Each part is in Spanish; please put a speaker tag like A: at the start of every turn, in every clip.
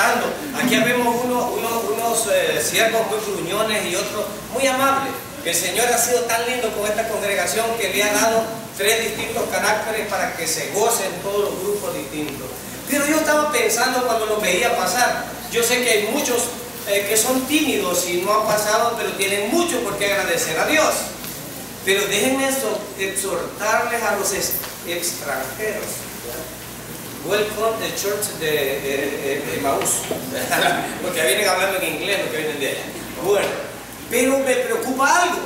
A: pensando, aquí vemos unos siervos muy gruñones y otros muy amables. El Señor ha sido tan lindo con esta congregación que le ha dado 3 distintos caracteres para que se gocen todos los grupos distintos. Pero yo estaba pensando cuando los veía pasar, yo sé que hay muchos que son tímidos y no han pasado, pero tienen mucho por qué agradecer a Dios. Pero déjenme exhortarles a los extranjeros. Welcome the church de Emmaús. Porque vienen hablando en inglés, los que vienen de allá. Bueno, pero me preocupa algo.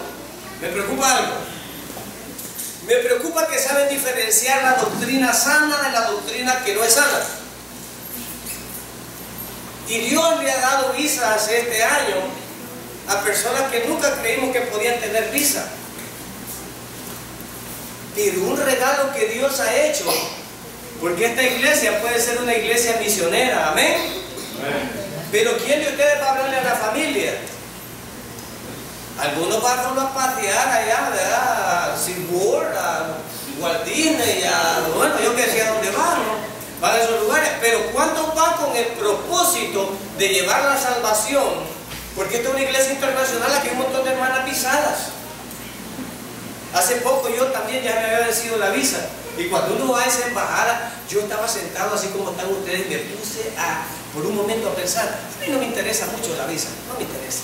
A: Me preocupa que saben diferenciar la doctrina sana de la doctrina que no es sana. Y Dios le ha dado visas este año a personas que nunca creímos que podían tener visa. Pero un regalo que Dios ha hecho, porque esta iglesia puede ser una iglesia misionera, amén. Pero ¿quién de ustedes va a hablarle a la familia? Algunos van solo a pasear allá, ¿verdad? A SeaWorld, a Walt Disney, bueno, yo que sé a dónde van, ¿no? Van a esos lugares, pero ¿cuántos van con el propósito de llevar la salvación? Porque esta es una iglesia internacional, aquí hay un montón de hermanas visadas. Hace poco yo también ya me había vencido la visa, y cuando uno va a esa embajada, yo estaba sentado así como están ustedes, y me puse por un momento a pensar, a mí no me interesa mucho la visa, no me interesa.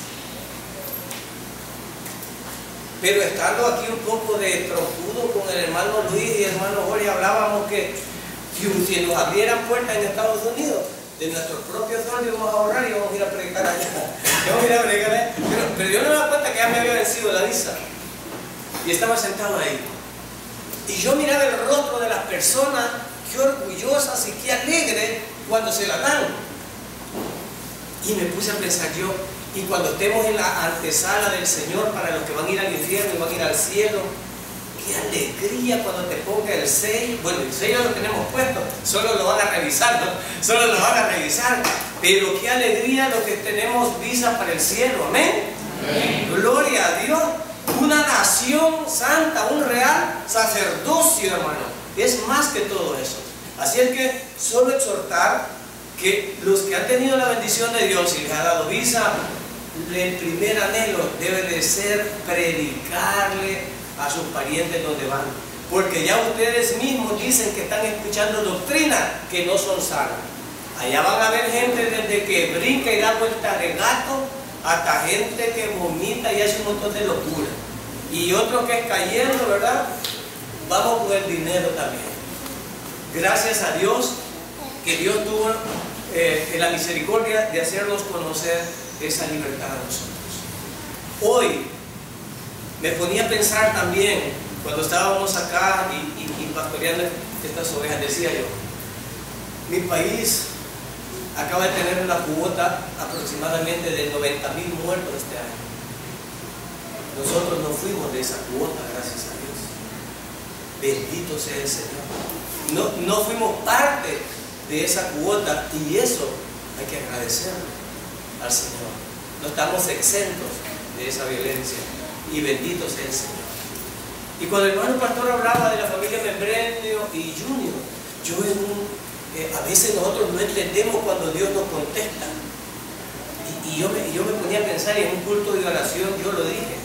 A: Pero estando aquí un poco de troncudo con el hermano Luis y el hermano Jorge, hablábamos que si nos abrieran puertas en Estados Unidos, de nuestros propios sueldos vamos a ahorrar y vamos a ir a predicar allá. Pero yo no me daba cuenta que ya me había vencido la visa. Y estaba sentado ahí. Y yo miraba el rostro de las personas, qué orgullosas y qué alegres cuando se la dan. Y me puse a pensar yo, y cuando estemos en la antesala del Señor para los que van a ir al infierno y van a ir al cielo, qué alegría cuando te ponga el 6. Bueno, el 6 ya lo tenemos puesto, solo lo van a revisar, ¿no? Solo lo van a revisar. Pero qué alegría los que tenemos visa para el cielo, amén. Amén. Gloria a Dios. Una nación santa, un real sacerdocio, hermano. Es más que todo eso. Así es que solo exhortar que los que han tenido la bendición de Dios y les ha dado visa, el primer anhelo debe de ser predicarle a sus parientes donde van, porque ya ustedes mismos dicen que están escuchando doctrinas que no son sanas. Allá van a ver gente desde que brinca y da vueltas de gato hasta gente que vomita y hace un montón de locura, y otro que es cayendo, ¿verdad? Vamos con el dinero también. Gracias a Dios que Dios tuvo la misericordia de hacernos conocer esa libertad a nosotros. Hoy me ponía a pensar también, cuando estábamos acá y pastoreando estas ovejas, decía yo, mi país acaba de tener una cuota aproximadamente de 90,000 muertos este año. Nosotros no fuimos de esa cuota, gracias a Dios. Bendito sea el Señor. No fuimos parte de esa cuota, y eso hay que agradecerle al Señor. No estamos exentos de esa violencia, y bendito sea el Señor. Y cuando el hermano pastor hablaba de la familia Membrenio y Junior, a veces nosotros no entendemos cuando Dios nos contesta, y yo me ponía a pensar, y en un culto de oración yo lo dije.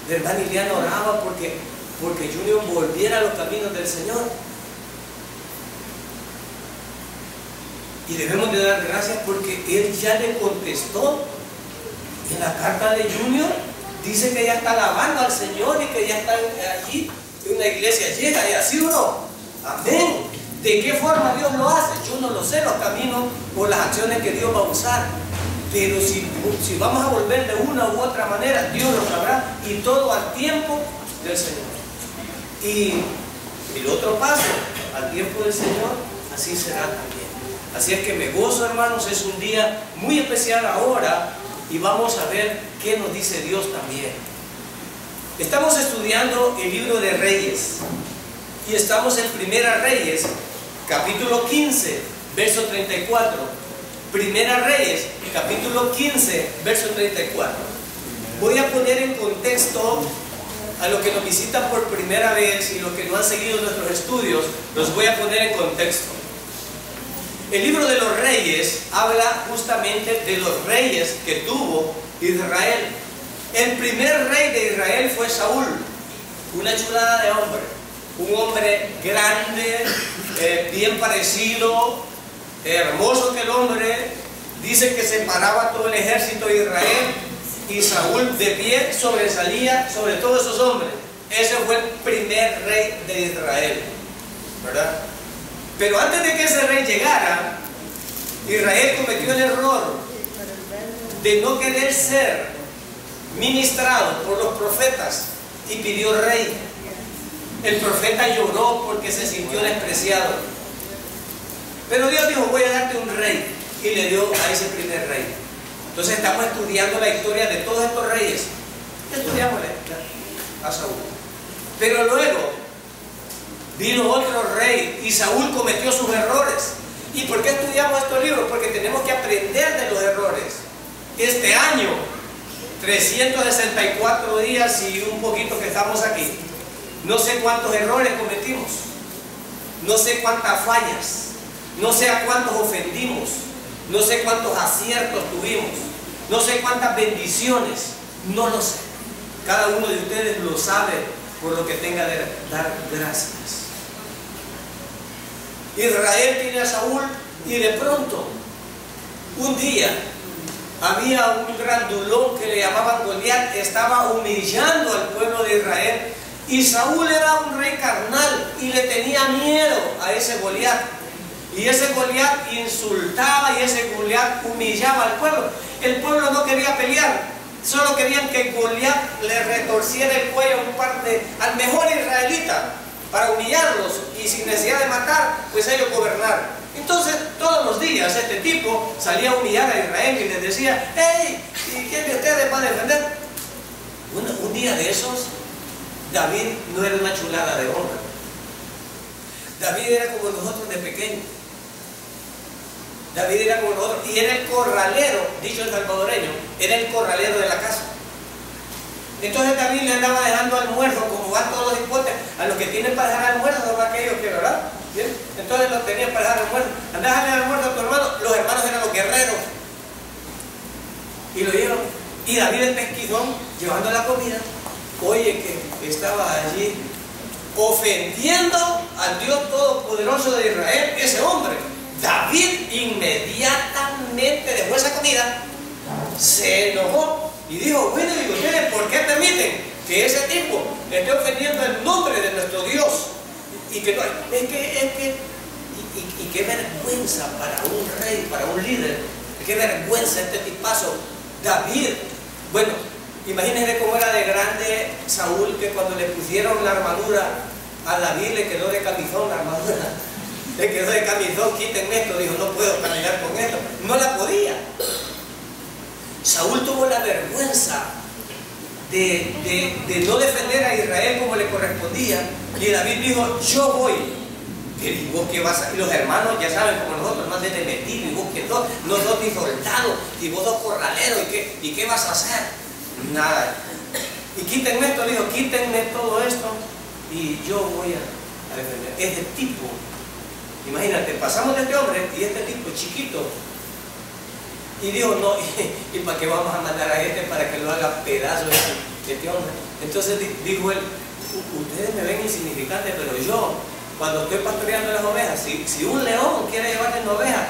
A: La hermana Liliana oraba porque Junior volviera a los caminos del Señor. Y debemos de dar gracias porque Él ya le contestó. En la carta de Junior dice que ya está alabando al Señor y que ya está allí en una iglesia llena, y así, ¿no? Amén. ¿De qué forma Dios lo hace? Yo no lo sé, los caminos o las acciones que Dios va a usar. Pero si vamos a volver de una u otra manera, Dios lo sabrá, y todo al tiempo del Señor. Y el otro paso, al tiempo del Señor, así será también. Así es que me gozo, hermanos, es un día muy especial ahora, y vamos a ver qué nos dice Dios también. Estamos estudiando el libro de Reyes, y estamos en Primera Reyes, capítulo 15, verso 34. Primera Reyes, capítulo 15, verso 34. Voy a poner en contexto a los que nos visitan por primera vez y los que no han seguido nuestros estudios, los voy a poner en contexto. El libro de los Reyes habla justamente de los reyes que tuvo Israel. El primer rey de Israel fue Saúl, una chulada de hombre, un hombre grande, bien parecido, hermoso que el hombre. Dice que separaba todo el ejército de Israel y Saúl de pie sobresalía sobre todos esos hombres. Ese fue el primer rey de Israel, ¿verdad? Pero antes de que ese rey llegara, Israel cometió el error de no querer ser ministrado por los profetas y pidió rey. El profeta lloró porque se sintió despreciado. Pero Dios dijo, voy a darte un rey, y le dio a ese primer rey. Entonces estamos estudiando la historia de todos estos reyes. Estudiamos a Saúl. Pero luego vino otro rey y Saúl cometió sus errores. ¿Y por qué estudiamos estos libros? Porque tenemos que aprender de los errores. Este año, 364 días y un poquito que estamos aquí, no sé cuántos errores cometimos, no sé cuántas fallas, no sé a cuántos ofendimos, no sé cuántos aciertos tuvimos, no sé cuántas bendiciones, no lo sé. Cada uno de ustedes lo sabe por lo que tenga de dar gracias. Israel tiene a Saúl y de pronto, un día, había un grandulón que le llamaban Goliat, estaba humillando al pueblo de Israel, y Saúl era un rey carnal y le tenía miedo a ese Goliat. Y ese Goliat insultaba y ese Goliat humillaba al pueblo. El pueblo no quería pelear, solo querían que Goliat le retorciera el cuello al mejor israelita para humillarlos y sin necesidad de matar, pues ellos gobernar. Entonces todos los días este tipo salía a humillar a Israel y les decía, hey, ¿y quién de ustedes va a defender? Un día de esos, David no era una chulada de hombre. David era como nosotros de pequeño. David era como nosotros y era el corralero, dicho el salvadoreño, era el corralero de la casa. Entonces David le andaba dejando almuerzo, como van todos los hipotes, a los que tienen para dejar almuerzo, son aquellos que, ¿verdad? ¿Bien? Entonces los tenían para dejar almuerzo. Andá a dejarle almuerzo a tu hermano. Los hermanos eran los guerreros. Y lo llevan. Y David el pesquizón, llevando la comida, oye que estaba allí ofendiendo al Dios Todopoderoso de Israel, ese hombre. David inmediatamente dejó esa comida, se enojó y dijo, bueno, digo, ustedes, ¿por qué permiten que ese tipo esté ofendiendo el nombre de nuestro Dios? Y que no, y qué vergüenza para un rey, para un líder, qué vergüenza este tipazo, David. Bueno, imagínense cómo era de grande Saúl, que cuando le pusieron la armadura a David le quedó de camisón la armadura. Le quedó de camisón, quítenme esto, dijo, no puedo caminar con esto. No la podía. Saúl tuvo la vergüenza de no defender a Israel como le correspondía. Y David dijo, yo voy. ¿Y vos qué vas a...? Y los hermanos, ya saben, como nosotros, no andes de metido, y vos que no sos ni soldado, y vos sos corralero, ¿y qué vas a hacer? Nada. Y quítenme esto, dijo, quítenme todo esto, y yo voy a defender. Este tipo, imagínate, pasamos de este hombre, y este tipo chiquito, y dijo, no, ¿y para qué vamos a mandar a este para que lo haga pedazo este hombre? Entonces dijo él, ustedes me ven insignificante, pero yo, cuando estoy pastoreando las ovejas, si un león quiere llevarme una oveja,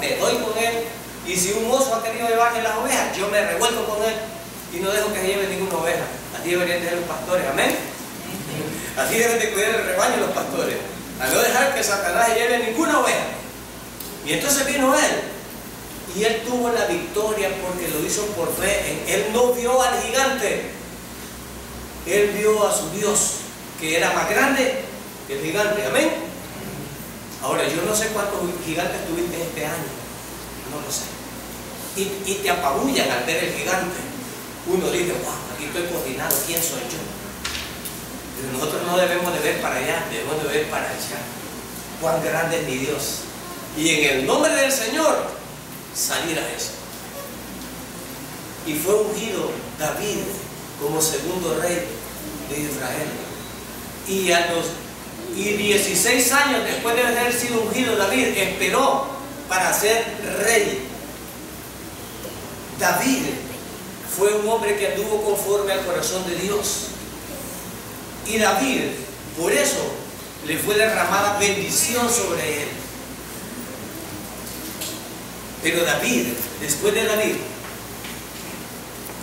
A: me doy con él, y si un oso ha querido llevarme las ovejas, yo me revuelco con él, y no dejo que se lleve ninguna oveja. Así deberían de ser los pastores, amén. Así deben de cuidar el rebaño los pastores, a no dejar que Satanás se lleve ninguna oveja. Y entonces vino él, y él tuvo la victoria porque lo hizo por fe. Él no vio al gigante, él vio a su Dios, que era más grande que el gigante, amén. Ahora, yo no sé cuántos gigantes tuviste este año, no lo sé, y te apabullan al ver el gigante. Uno dice, wow, aquí estoy coordinado, ¿quién soy yo? Pero nosotros no debemos de ver para allá, debemos de ver para allá. Cuán grande es mi Dios. Y en el nombre del Señor, salir a eso. Y fue ungido David como segundo rey de Israel. Y 16 años después de haber sido ungido David, esperó para ser rey. David fue un hombre que anduvo conforme al corazón de Dios. Y David, por eso, le fue derramada bendición sobre él. Pero David, después de David,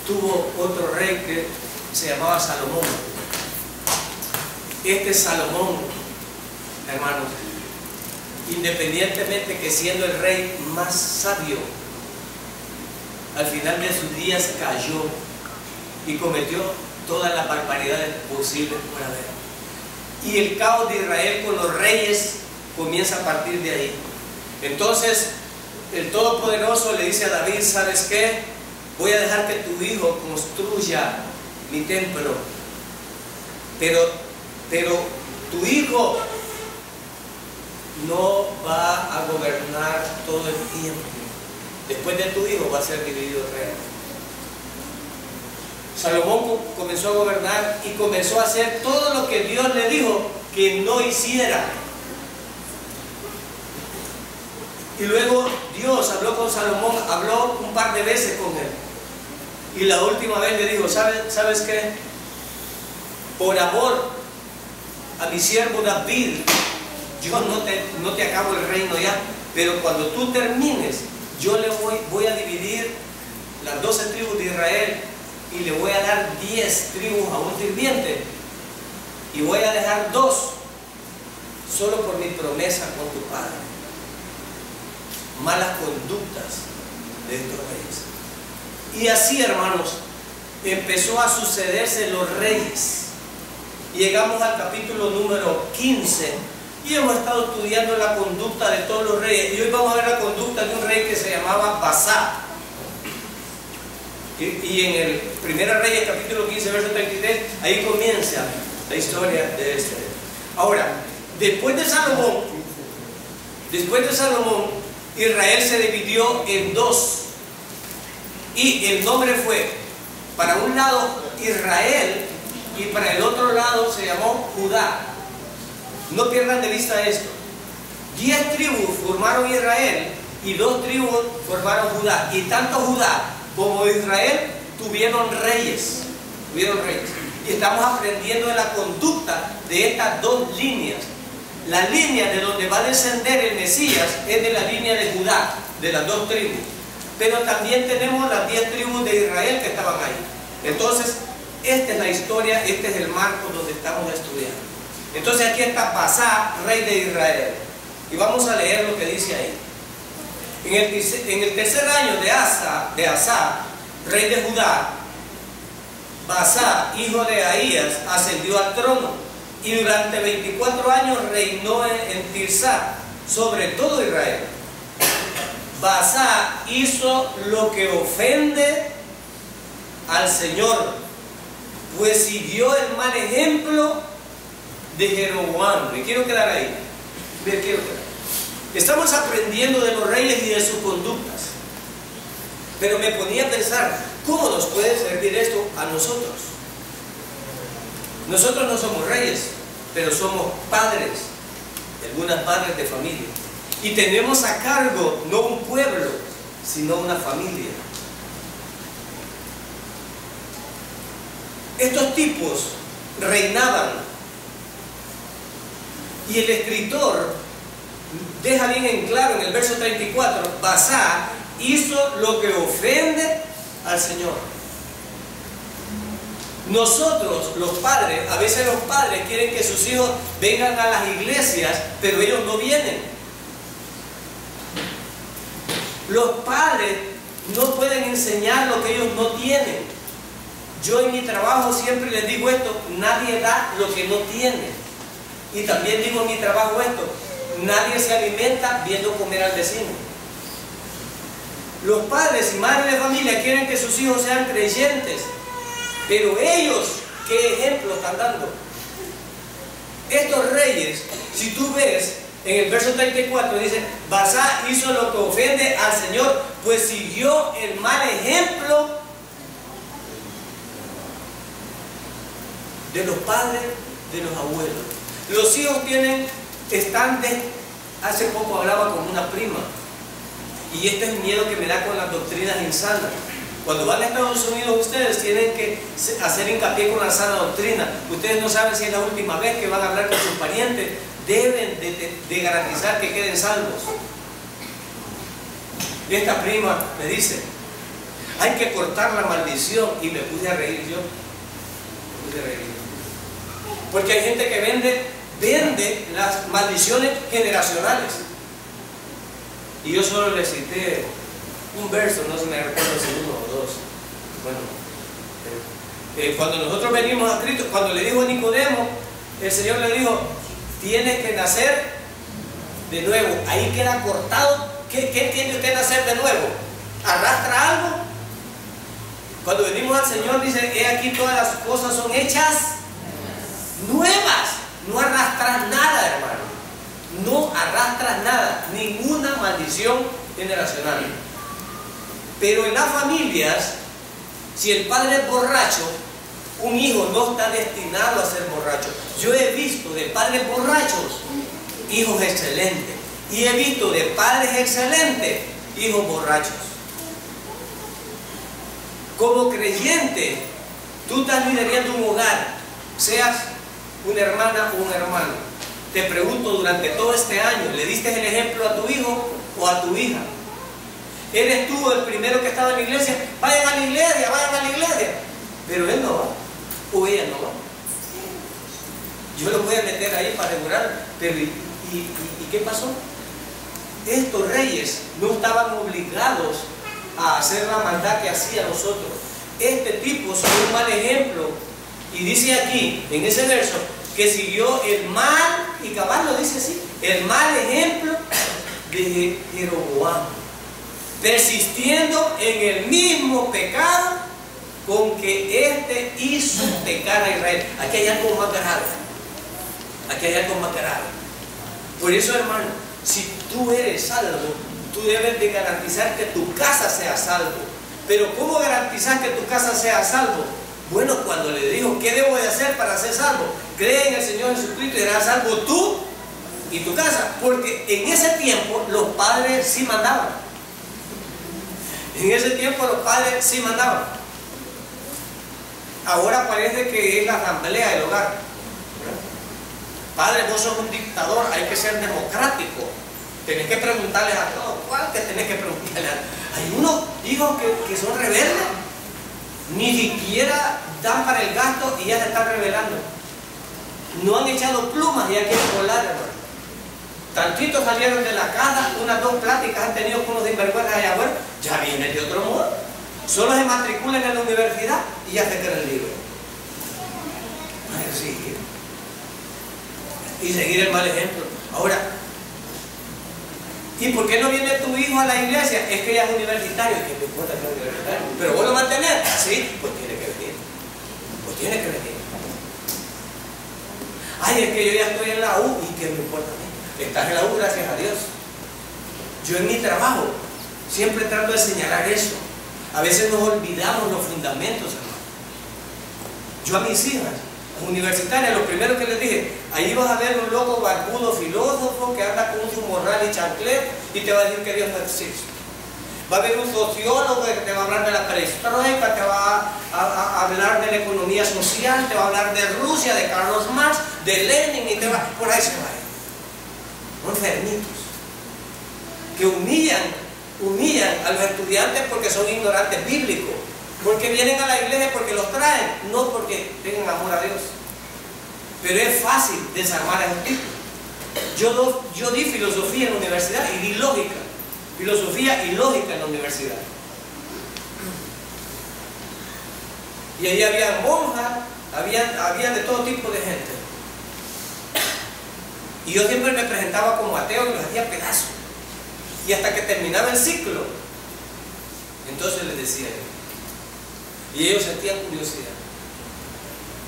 A: tuvo otro rey que se llamaba Salomón. Este Salomón, hermanos, independientemente que siendo el rey más sabio, al final de sus días cayó y cometió todas las barbaridades posibles por haber. Y el caos de Israel con los reyes comienza a partir de ahí. Entonces el Todopoderoso le dice a David: ¿sabes qué? Voy a dejar que tu hijo construya mi templo, pero tu hijo no va a gobernar todo el tiempo. Después de tu hijo va a ser dividido el reino. Salomón comenzó a gobernar y comenzó a hacer todo lo que Dios le dijo que no hiciera. Y luego Dios habló con Salomón, habló un par de veces con él. Y la última vez le dijo: ¿sabes qué? Por amor a mi siervo David, yo no te acabo el reino ya, pero cuando tú termines, yo le voy a dividir las 12 tribus de Israel y le voy a dar 10 tribus a un sirviente, y voy a dejar 2 solo por mi promesa con tu padre. Malas conductas de estos reyes. Y así, hermanos, empezó a sucederse los reyes. Llegamos al capítulo número 15 y hemos estado estudiando la conducta de todos los reyes, y hoy vamos a ver la conducta de un rey que se llamaba Basá. Y en el 1 Reyes capítulo 15 verso 33, ahí comienza la historia de este rey. Ahora, después de Salomón, Israel se dividió en 2, y el nombre fue, para un lado Israel, y para el otro lado se llamó Judá. No pierdan de vista esto. 10 tribus formaron Israel y 2 tribus formaron Judá, y tanto Judá como Israel tuvieron reyes. Y estamos aprendiendo de la conducta de estas 2 líneas. La línea de donde va a descender el Mesías es de la línea de Judá, de las 2 tribus. Pero también tenemos las 10 tribus de Israel que estaban ahí. Entonces, esta es la historia, este es el marco donde estamos estudiando. Entonces aquí está Basá, rey de Israel. Y vamos a leer lo que dice ahí. En el tercer año de Asa, rey de Judá, Basá, hijo de Ahías, ascendió al trono, y durante 24 años reinó en Tirsá sobre todo Israel. Basá hizo lo que ofende al Señor, pues siguió el mal ejemplo de Jeroboam. Me quiero quedar ahí. Estamos aprendiendo de los reyes y de sus conductas, pero me ponía a pensar: ¿cómo nos puede servir esto a nosotros? Nosotros no somos reyes, pero somos padres, algunas padres de familia, y tenemos a cargo no un pueblo, sino una familia. Estos tipos reinaban, y el escritor deja bien en claro en el verso 34: Basá hizo lo que ofende al Señor. Nosotros, los padres, a veces los padres quieren que sus hijos vengan a las iglesias, pero ellos no vienen. Los padres no pueden enseñar lo que ellos no tienen. Yo en mi trabajo siempre les digo esto: nadie da lo que no tiene. Y también digo en mi trabajo esto: nadie se alimenta viendo comer al vecino. Los padres y madres de familia quieren que sus hijos sean creyentes, pero ellos, ¿qué ejemplo están dando? Estos reyes, si tú ves en el verso 34, dice: Basá hizo lo que ofende al Señor, pues siguió el mal ejemplo de los padres, de los abuelos. Los hijos hace poco hablaba con una prima, Y este es el miedo que me da con las doctrinas insanas. Cuando van a Estados Unidos ustedes tienen que hacer hincapié con la sana doctrina. Ustedes no saben si es la última vez que van a hablar con sus parientes. Deben de garantizar que queden salvos. Y esta prima me dice, hay que cortar la maldición. Y me puse a reír yo. Porque hay gente que vende las maldiciones generacionales. Y yo solo le cité un verso, no se me recuerdo si uno o dos. Bueno, cuando nosotros venimos a Cristo, cuando le dijo a Nicodemo, el Señor le dijo, tienes que nacer de nuevo. Ahí queda cortado. ¿Qué tiene usted que nacer de nuevo? ¿Arrastra algo? Cuando venimos al Señor dice, he aquí todas las cosas son hechas nuevas. No arrastras nada, hermano. No arrastras nada, ninguna maldición generacional. Pero en las familias, si el padre es borracho, un hijo no está destinado a ser borracho. Yo he visto de padres borrachos hijos excelentes, y he visto de padres excelentes hijos borrachos. Como creyente, tú estás liderando un hogar, seas una hermana o un hermano. Te pregunto, durante todo este año, ¿le diste el ejemplo a tu hijo o a tu hija? ¿Eres tú el primero que estaba en la iglesia? Vayan a la iglesia, vayan a la iglesia. Pero él no va, o ella no va. Yo lo voy a meter ahí para asegurar. Pero ¿y qué pasó? Estos reyes no estaban obligados a hacer la maldad que hacía nosotros. Este tipo fue un mal ejemplo. Y dice aquí, en ese verso, que siguió el mal, y cabal lo dice así, el mal ejemplo de Jeroboam, persistiendo en el mismo pecado con que éste hizo pecar a Israel. Aquí hay algo más grave. Aquí hay algo más grave. Por eso, hermano, si tú eres salvo, tú debes de garantizar que tu casa sea salvo. Pero ¿cómo garantizar que tu casa sea salvo? Bueno, cuando le dijo, ¿qué debo de hacer para ser salvo? Cree en el Señor Jesucristo y serás salvo tú y tu casa. Porque en ese tiempo los padres sí mandaban. En ese tiempo los padres sí mandaban. Ahora parece que es la asamblea del hogar. Padre, vos sos un dictador, hay que ser democrático. Tenés que preguntarles a todos. ¿Cuál que tenés que preguntarles? Hay unos hijos que son rebeldes. Ni siquiera dan para el gasto y ya se están rebelando. No han echado plumas y ya quieren volar, hermano. Tantitos salieron de la casa, unas 2 pláticas han tenido con unos sinvergüenzas allá afuera, ya vienen de otro modo. Solo se matriculan en la universidad y ya se quedan libres. Sí. Y seguir el mal ejemplo. Ahora, ¿y por qué no viene tu hijo a la iglesia? Es que ella es universitario. ¿Qué me importa que es universitario? ¿Pero vos lo mantenés? Sí, pues tiene que venir. Pues tiene que venir. Ay, es que yo ya estoy en la U. ¿Y qué me importa a mí? Estás en la U, gracias a Dios. Yo en mi trabajo siempre trato de señalar eso. A veces nos olvidamos los fundamentos, hermano. Yo a mis hijas universitarias, lo primero que les dije, ahí vas a ver un loco barbudo filósofo que anda con su morral y chanclet y te va a decir que Dios no existe. Va a haber un sociólogo que te va a hablar de la perestroika, te va a hablar de la economía social, te va a hablar de Rusia, de Carlos Marx, de Lenin, y te va, por ahí se va. Son enfermitos que humillan a los estudiantes porque son ignorantes bíblicos. Porque vienen a la iglesia porque los traen, no porque tengan amor a Dios. Pero es fácil desarmar a esos tipos. Yo di filosofía en la universidad y di lógica. Filosofía y lógica en la universidad. Y ahí había monjas, había de todo tipo de gente. Y yo siempre me presentaba como ateo y los hacía pedazos. Y hasta que terminaba el ciclo, entonces les decía yo. Y ellos sentían curiosidad.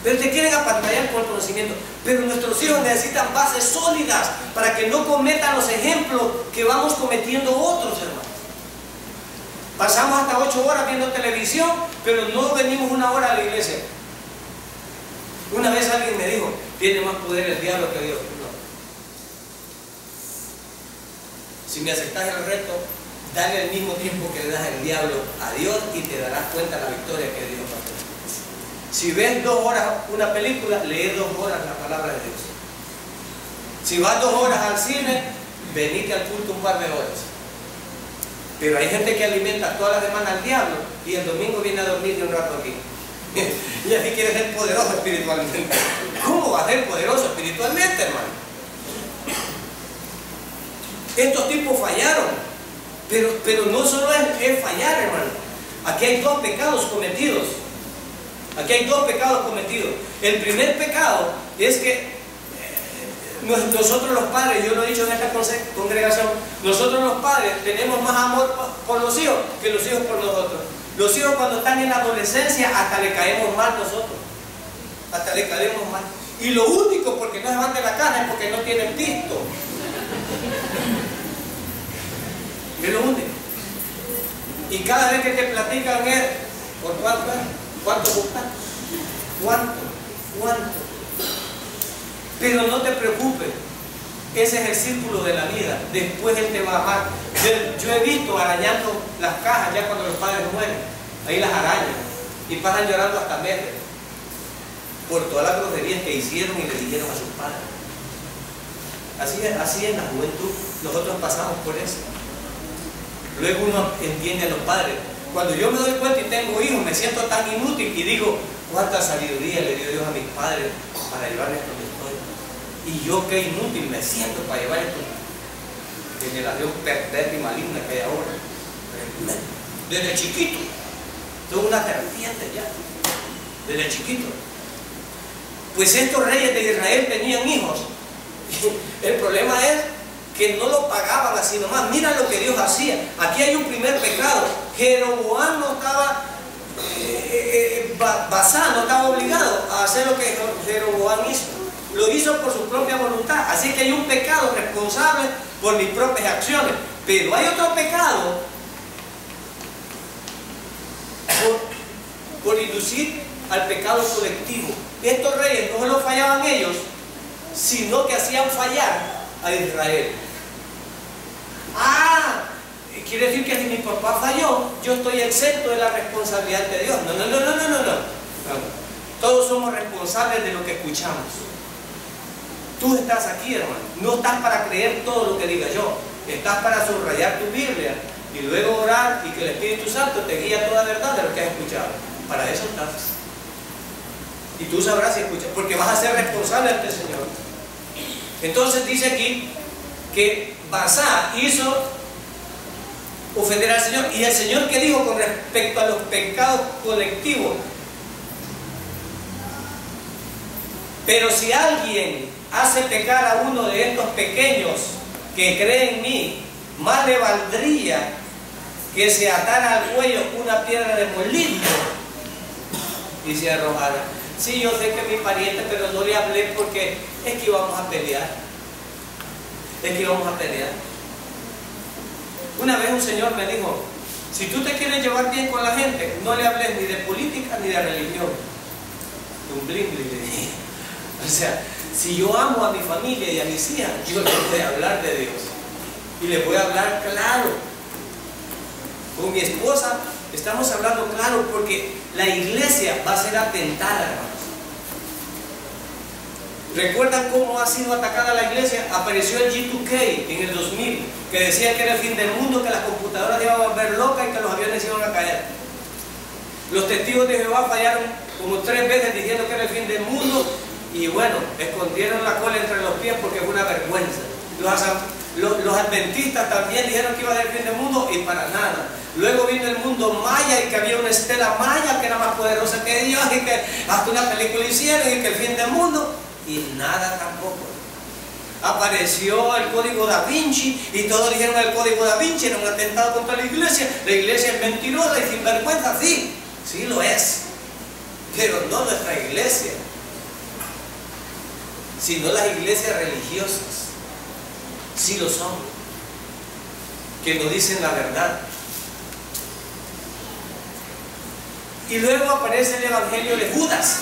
A: Pero te quieren apantallar con el conocimiento. Pero nuestros hijos necesitan bases sólidas para que no cometan los ejemplos que vamos cometiendo otros, hermanos. Pasamos hasta 8 horas viendo televisión, pero no venimos 1 hora a la iglesia. Una vez alguien me dijo, tiene más poder el diablo que Dios. No. Si me aceptas el reto, dale al mismo tiempo que le das al diablo a Dios y te darás cuenta de la victoria que Dios va a tener. Si ves 2 horas una película, lee 2 horas la palabra de Dios. Si vas 2 horas al cine, venite al culto un par de horas. Pero hay gente que alimenta toda la semana al diablo y el domingo viene a dormir de un rato aquí. Y así quiere ser poderoso espiritualmente. ¿Cómo va a ser poderoso espiritualmente, hermano? Estos tipos fallaron. Pero no solo es fallar, hermano. Aquí hay 2 pecados cometidos. Aquí hay 2 pecados cometidos. El primer pecado es que nosotros los padres, yo lo he dicho en esta congregación, nosotros los padres tenemos más amor por los hijos que los hijos por nosotros. Los hijos cuando están en la adolescencia hasta le caemos mal nosotros. Hasta le caemos mal. Y lo único porque no se van de la casa es porque no tienen pisto. Es lo único. Y cada vez que te platican es, ¿por cuánto es? ¿Cuánto buscas? ¿Cuánto? Pero no te preocupes, ese es el círculo de la vida. Después Él te va a amar. Yo he visto arañando las cajas ya cuando los padres mueren. Ahí las arañan y pasan llorando hasta meses por todas las groserías que hicieron y le dijeron a sus padres. Así en la juventud nosotros pasamos por eso. Luego uno entiende a los padres. Cuando yo me doy cuenta y tengo hijos, me siento tan inútil y digo, cuánta sabiduría le dio Dios a mis padres para llevarme esto donde estoy. Y yo qué inútil me siento para llevar esto. Generación perversa y maligna que hay ahora. Desde chiquito. Son una serpiente ya. Desde chiquito. Pues estos reyes de Israel tenían hijos. El problema es que no lo pagaban así nomás. Mira lo que Dios hacía. Aquí hay un primer pecado. Jeroboam no estaba, Basá no estaba obligado a hacer lo que Jeroboam hizo. Lo hizo por su propia voluntad. Así que hay un pecado responsable por mis propias acciones. Pero hay otro pecado por inducir al pecado colectivo. Estos reyes no solo fallaban ellos, sino que hacían fallar a Israel. Quiere decir que si mi papá falló, yo estoy exento de la responsabilidad de Dios. No. Todos somos responsables de lo que escuchamos. Tú estás aquí, hermano. No estás para creer todo lo que diga yo. Estás para subrayar tu Biblia y luego orar y que el Espíritu Santo te guíe a toda verdad de lo que has escuchado. Para eso estás. Y tú sabrás si escuchas, porque vas a ser responsable ante el Señor. Entonces dice aquí que Basá hizo ofender al Señor. Y el Señor, ¿qué dijo con respecto a los pecados colectivos? Pero si alguien hace pecar a uno de estos pequeños que cree en mí, más le valdría que se atara al cuello una piedra de molino y se arrojara. Sí, yo sé que es mi pariente, pero no le hablé porque es que íbamos a pelear. Una vez un señor me dijo, si tú te quieres llevar bien con la gente, no le hables ni de política ni de religión. Un bling, le dije. O sea, si yo amo a mi familia y a mis hijas, yo les voy a hablar de Dios. Y les voy a hablar claro. Con mi esposa estamos hablando claro porque la iglesia va a ser atentada, hermanos. ¿Recuerdan cómo ha sido atacada la iglesia? Apareció el G2K en el 2000, que decía que era el fin del mundo, que las computadoras iban a volver locas y que los aviones iban a caer. Los testigos de Jehová fallaron como 3 veces diciendo que era el fin del mundo y bueno, escondieron la cola entre los pies porque fue una vergüenza. Los adventistas también dijeron que iba a ser el fin del mundo y para nada. Luego vino el mundo maya y que había una estela maya que era más poderosa que Dios y que hasta una película hicieron y que el fin del mundo y nada tampoco. Apareció el código Da Vinci y todos dijeron que el código Da Vinci era un atentado contra la iglesia es mentirosa y sinvergüenza. Sí lo es, pero no nuestra iglesia, sino las iglesias religiosas. Sí lo son, que nos dicen la verdad. Y luego aparece el evangelio de Judas,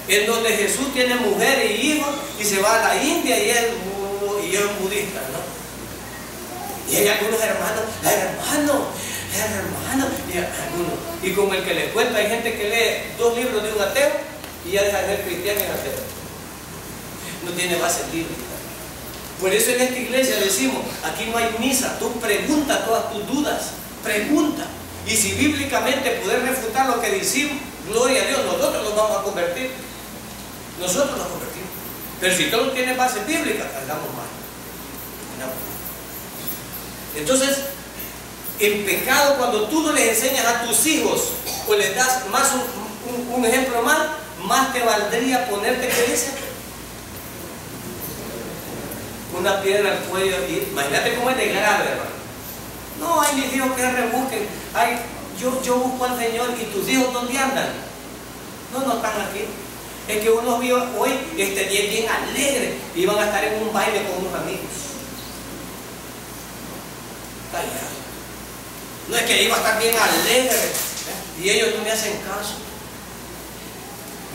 A: en donde Jesús tiene mujeres y hijos y se va a la India y es un budista, ¿no? Y hay algunos hermanos, Algunos. Y como el que les cuento, hay gente que lee 2 libros de un ateo y ya deja de ser cristiano y ateo. No tiene base bíblica. Por eso en esta iglesia decimos, aquí no hay misa, tú pregunta todas tus dudas, pregunta. Y si bíblicamente puedes refutar lo que decimos, gloria a Dios, nosotros nos vamos a convertir. Nosotros nos convertimos. Pero si tú no tienes base bíblica, andamos mal. Entonces, el pecado, cuando tú no les enseñas a tus hijos o les das más un ejemplo más te valdría ponerte, ¿qué dice? Una piedra al cuello. Imagínate cómo es de grave, hermano. No, ay, mis hijos que rebusquen. Ay, yo busco al Señor. ¿Y tus hijos dónde andan? No están aquí. Es que unos vio hoy este día bien alegre. Iban a estar en un baile con unos amigos. Callado. No es que iba a estar bien alegre. Y ellos no me hacen caso.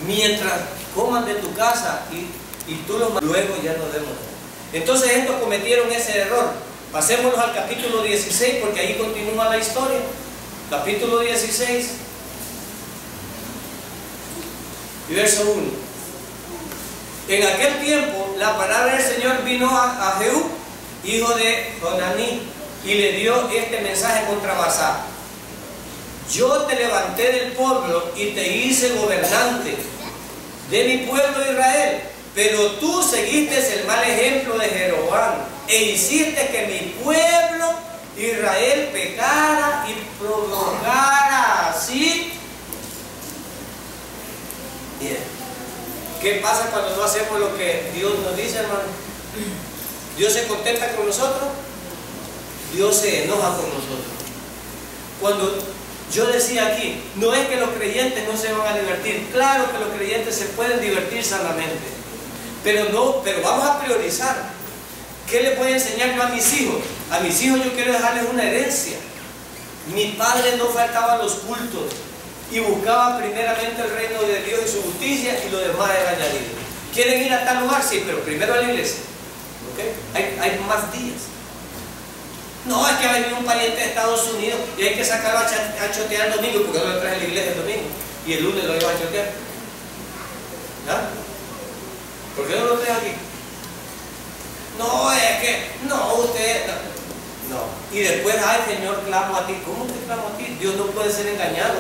A: Mientras coman de tu casa y tú los luego ya no demos. Entonces estos cometieron ese error. Pasémonos al capítulo 16 porque ahí continúa la historia. Capítulo 16 y verso 1. En aquel tiempo la palabra del Señor vino a Jehú, hijo de Jonaní, y le dio este mensaje contra Basá. Yo te levanté del pueblo y te hice gobernante de mi pueblo Israel, pero tú seguiste el mal ejemplo de Jeroboam e hiciste que mi pueblo Israel pecara y provocara así. Bien. ¿Qué pasa cuando no hacemos lo que Dios nos dice, hermano? ¿Dios se contenta con nosotros? Dios se enoja con nosotros. Cuando yo decía aquí, no es que los creyentes no se van a divertir. Claro que los creyentes se pueden divertir sanamente. Pero vamos a priorizar. ¿Qué le voy a enseñar yo a mis hijos? A mis hijos yo quiero dejarles una herencia. Mi padre no faltaba a los cultos y buscaba primeramente el reino de Dios y su justicia, y lo demás era añadido. ¿Quieren ir a tal lugar? Sí, pero primero a la iglesia. ¿Okay? Hay más días. No, es que va a venir un pariente de Estados Unidos y hay que sacarlo a chotear el domingo, porque no lo trae a la iglesia el domingo y el lunes lo iba a chotear. ¿Ah? ¿Por qué no lo trae aquí? No, es que, no, usted, no. Y después, ay, Señor, clamo a ti. ¿Cómo te clamo a ti? Dios no puede ser engañado.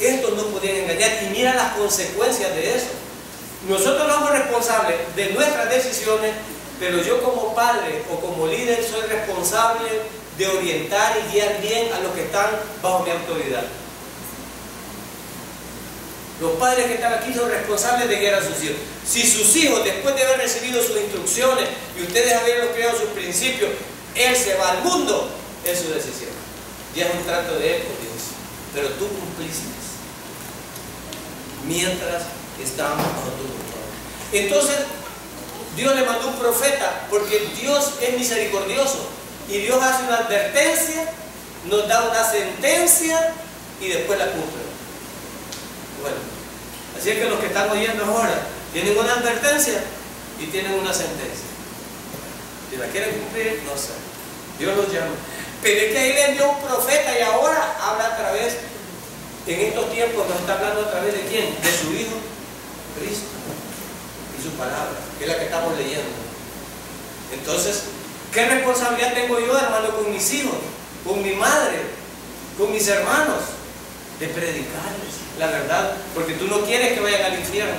A: Estos no pueden engañar, y mira las consecuencias de eso. Nosotros somos responsables de nuestras decisiones, pero yo como padre o como líder soy responsable de orientar y guiar bien a los que están bajo mi autoridad. Los padres que están aquí son responsables de guiar a sus hijos. Si sus hijos, después de haber recibido sus instrucciones y ustedes haberlos creado sus principios, él se va al mundo, es su decisión. Ya es un trato de él con Dios. Pero tú cumpliste mientras estábamos bajo tu control. Entonces, Dios le mandó un profeta, porque Dios es misericordioso y Dios hace una advertencia, nos da una sentencia y después la cumple. Bueno, así es que los que están oyendo ahora tienen una advertencia y tienen una sentencia. Si la quieren cumplir, no sé. Dios los llama. Pero es que ahí le envió un profeta y ahora habla a través, en estos tiempos nos está hablando a través de quién? De su Hijo, Cristo. Y su palabra, que es la que estamos leyendo. Entonces, ¿qué responsabilidad tengo yo, hermano, con mis hijos, con mi madre, con mis hermanos? De predicarles la verdad, porque tú no quieres que vayan al infierno,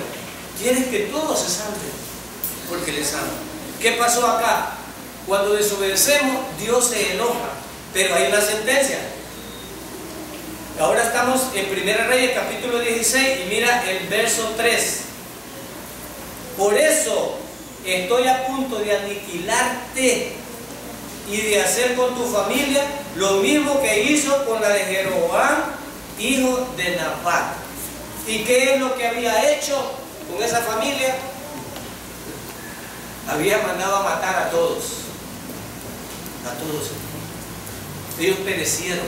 A: quieres que todos se salven, porque les aman. ¿Qué pasó acá? Cuando desobedecemos, Dios se enoja, pero hay una sentencia. Ahora estamos en 1 Reyes capítulo 16 y mira el verso 3. Por eso estoy a punto de aniquilarte y de hacer con tu familia lo mismo que hizo con la de Jeroboam, hijo de Nabat. ¿Y qué es lo que había hecho con esa familia? Había mandado a matar a todos. A todos. Ellos perecieron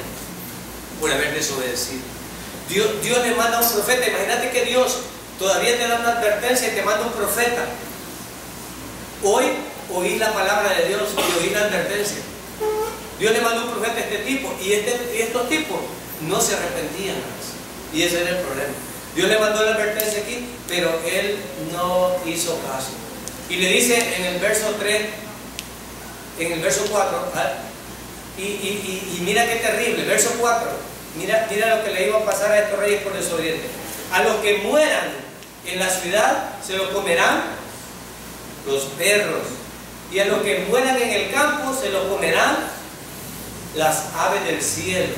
A: por haber desobedecido. Dios le manda a un profeta. Imagínate que Dios todavía te da una advertencia y te manda un profeta. Hoy oí la palabra de Dios y oí la advertencia. Dios le mandó un profeta a este tipo y estos tipos no se arrepentían. Y ese era el problema. Dios le mandó la advertencia aquí, pero él no hizo caso. Y le dice en el verso 3, en el verso 4, y mira qué terrible, verso 4, mira lo que le iba a pasar a estos reyes por desobedientes. A los que mueran en la ciudad se lo comerán los perros, y a los que mueran en el campo se lo comerán las aves del cielo.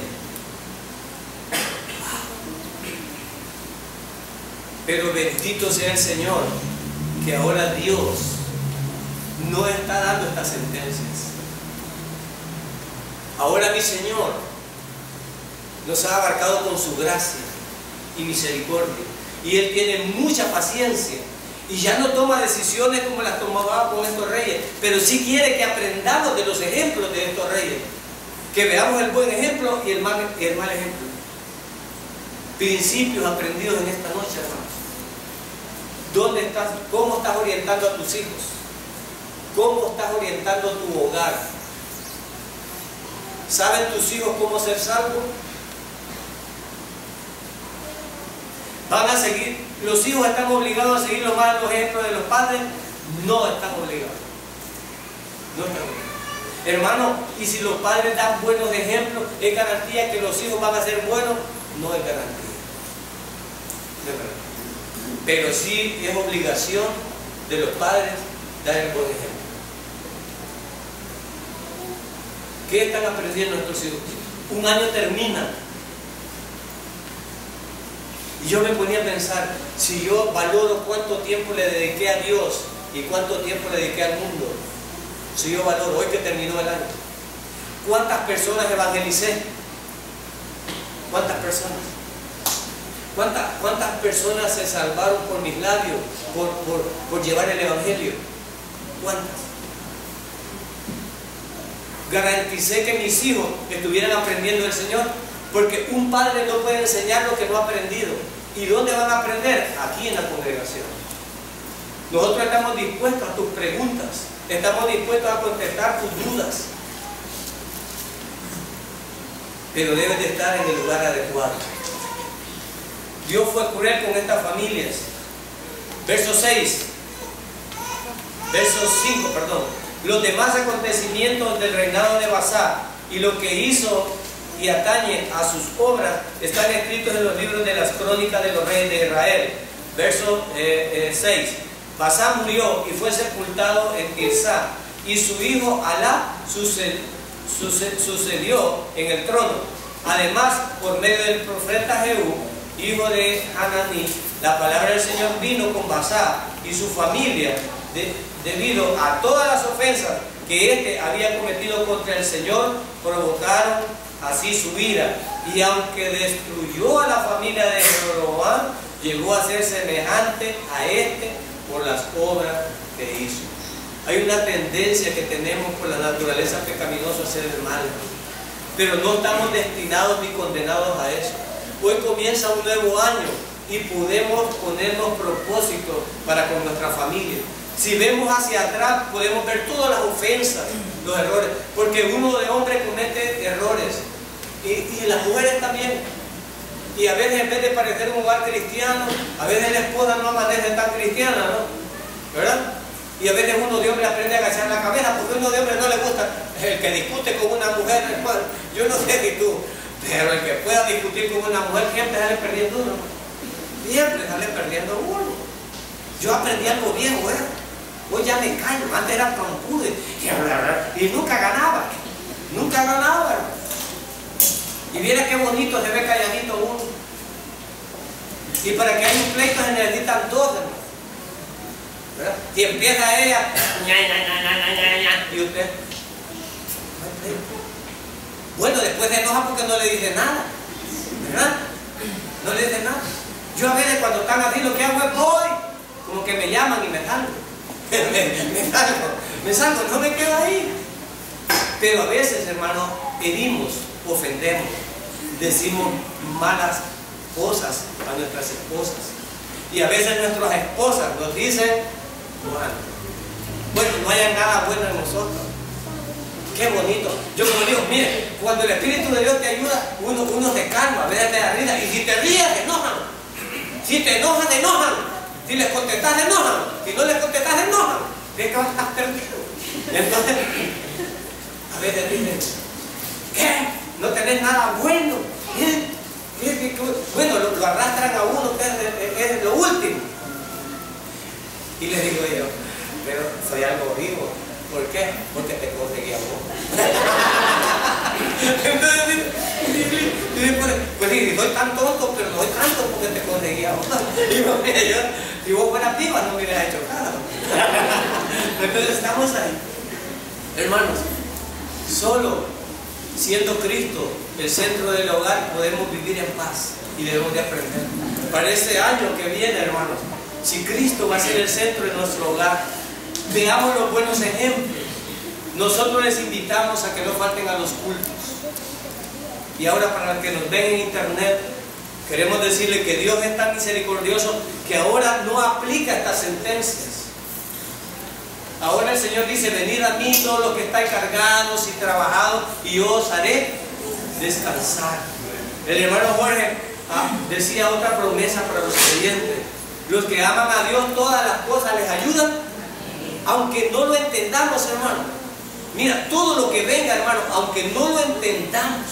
A: Pero bendito sea el Señor, que ahora Dios no está dando estas sentencias. Ahora mi Señor nos ha abarcado con su gracia y misericordia, y Él tiene mucha paciencia y ya no toma decisiones como las tomaba con estos reyes, pero sí quiere que aprendamos de los ejemplos de estos reyes, que veamos el buen ejemplo y el mal ejemplo. Principios aprendidos en esta noche, hermanos. ¿Dónde estás? ¿Cómo estás orientando a tus hijos? ¿Cómo estás orientando tu hogar? ¿Saben tus hijos cómo ser salvos? ¿Van a seguir? ¿Los hijos están obligados a seguir los malos ejemplos de los padres? No están obligados. No están obligados. Hermano, y si los padres dan buenos ejemplos, ¿es garantía que los hijos van a ser buenos? No es garantía. No es garantía. Pero sí es obligación de los padres dar el buen ejemplo. ¿Qué están aprendiendo nuestros hijos? Un año termina. Y yo me ponía a pensar, si yo valoro cuánto tiempo le dediqué a Dios y cuánto tiempo le dediqué al mundo, si yo valoro hoy que terminó el año, ¿cuántas personas evangelicé? ¿Cuántas personas? ¿Cuántas personas se salvaron por mis labios, por llevar el Evangelio? ¿Cuántas? Garanticé que mis hijos estuvieran aprendiendo del Señor, porque un padre no puede enseñar lo que no ha aprendido. ¿Y dónde van a aprender? Aquí en la congregación. Nosotros estamos dispuestos a tus preguntas, estamos dispuestos a contestar tus dudas, pero debes de estar en el lugar adecuado. Dios fue cruel con estas familias. Verso 5, perdón. Los demás acontecimientos del reinado de Basá y lo que hizo y atañe a sus obras están escritos en los libros de las crónicas de los reyes de Israel. Verso 6. Basá murió y fue sepultado en Tirsá, y su hijo Alá sucedió en el trono. Además, por medio del profeta Jehú, hijo de Hananí, la palabra del Señor vino con Basá y su familia debido a todas las ofensas que éste había cometido contra el Señor, provocaron así su ira. Y aunque destruyó a la familia de Jeroboam, llegó a ser semejante a este por las obras que hizo. Hay una tendencia que tenemos por la naturaleza pecaminosa a hacer el mal, pero no estamos destinados ni condenados a eso. Hoy comienza un nuevo año y podemos ponernos propósitos para con nuestra familia. Si vemos hacia atrás, podemos ver todas las ofensas, los errores, porque uno de hombre comete errores y las mujeres también. Y a veces, en vez de parecer un hogar cristiano, a veces la esposa no amanece tan cristiana, ¿no? ¿Verdad? Y a veces uno de hombre aprende a agachar la cabeza, porque uno de hombre no le gusta el que discute con una mujer, hermano. Yo no sé si tú, pero el que pueda discutir con una mujer siempre sale perdiendo uno. Siempre sale perdiendo uno. Yo aprendí algo viejo, ¿eh? Hoy ya me callo, antes era trompudo y nunca ganaba. Nunca ganaba, hermano. Y viera qué bonito se ve calladito uno. Y para que haya un pleito se necesitan dos, hermano. ¿Verdad? Y empieza ella, y usted, bueno, después se enoja porque no le dice nada, ¿verdad? No le dice nada. Yo a veces cuando están así lo que hago es voy, como que me llaman y me salgo. me salgo, no me quedo ahí. Pero a veces, hermano, herimos, ofendemos, decimos malas cosas a nuestras esposas. Y a veces nuestras esposas nos dicen, bueno, no haya nada bueno en nosotros. qué bonito. Yo como digo, mire, cuando el Espíritu de Dios te ayuda, uno se calma, te da risa. Y si te ríes, te enojan. Si te enojan, te enojan. Si les contestas, te enojan. Si no les contestas, te enojan. ¿Ves que vas a estar perdido? Entonces, a veces dicen, ¿qué? No tenés nada bueno. Bueno, lo arrastran a uno, que es lo último. Y les digo yo, pero soy algo vivo. ¿Por qué? Porque te conseguí a vos. Entonces, pues sí, soy tan tonto, pero no soy tanto porque te conseguí a vos. Digo, mira, yo, si vos fueras viva no me hubieras hecho nada. Entonces estamos ahí. Hermanos, solo siendo Cristo el centro del hogar podemos vivir en paz y debemos de aprender. Para este año que viene, hermanos, si Cristo va a ser el centro de nuestro hogar, veamos los buenos ejemplos. Nosotros les invitamos a que no falten a los cultos. Y ahora, para los que nos ven en internet, queremos decirle que Dios es tan misericordioso que ahora no aplica estas sentencias. Ahora el Señor dice, venid a mí todos los que estáis cargados y trabajados, y yo os haré descansar. El hermano Jorge decía otra promesa para los creyentes: los que aman a Dios, todas las cosas les ayudan, aunque no lo entendamos, hermano. Mira, todo lo que venga, hermano, aunque no lo entendamos,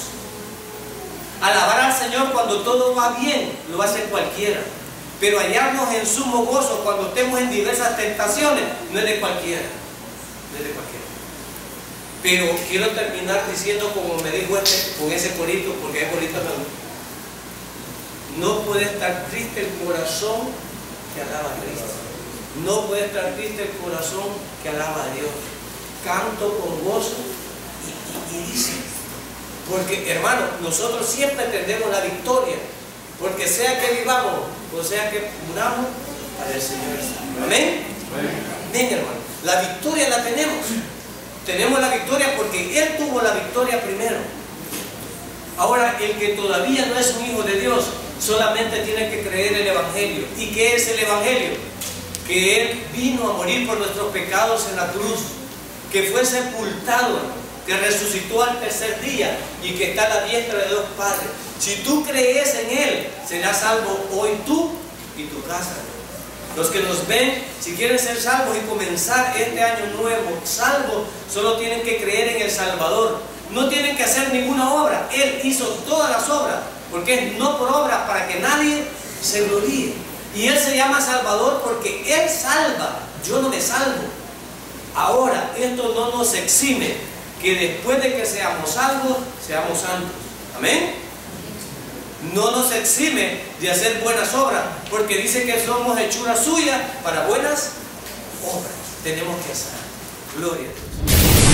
A: alabar al Señor cuando todo va bien, lo va a hacer cualquiera. Pero hallarnos en sumo gozo cuando estemos en diversas tentaciones, no es de cualquiera. No es de cualquiera. Pero quiero terminar diciendo, como me dijo con ese corito, porque es corito me gusta. No puede estar triste el corazón que alaba a Cristo. No puede estar triste el corazón que alaba a Dios. Canto con gozo y dice, porque hermano, nosotros siempre tendremos la victoria, porque sea que vivamos o sea que muramos, para el Señor está. Amén. Amén, hermano. La victoria la tenemos. Tenemos la victoria porque Él tuvo la victoria primero. Ahora, el que todavía no es un hijo de Dios, solamente tiene que creer el Evangelio. ¿Y qué es el Evangelio? Que Él vino a morir por nuestros pecados en la cruz, que fue sepultado, que resucitó al tercer día y que está a la diestra de Dios Padre. Si tú crees en Él, serás salvo hoy tú y tu casa. Los que nos ven, si quieren ser salvos y comenzar este año nuevo salvo, solo tienen que creer en el Salvador. No tienen que hacer ninguna obra. Él hizo todas las obras, porque es no por obras, para que nadie se gloríe. Y Él se llama Salvador porque Él salva. Yo no me salvo. Ahora, esto no nos exime que después de que seamos salvos, seamos santos. Amén. No nos exime de hacer buenas obras, porque dice que somos hechura suya para buenas obras. Tenemos que hacer. Gloria a Dios.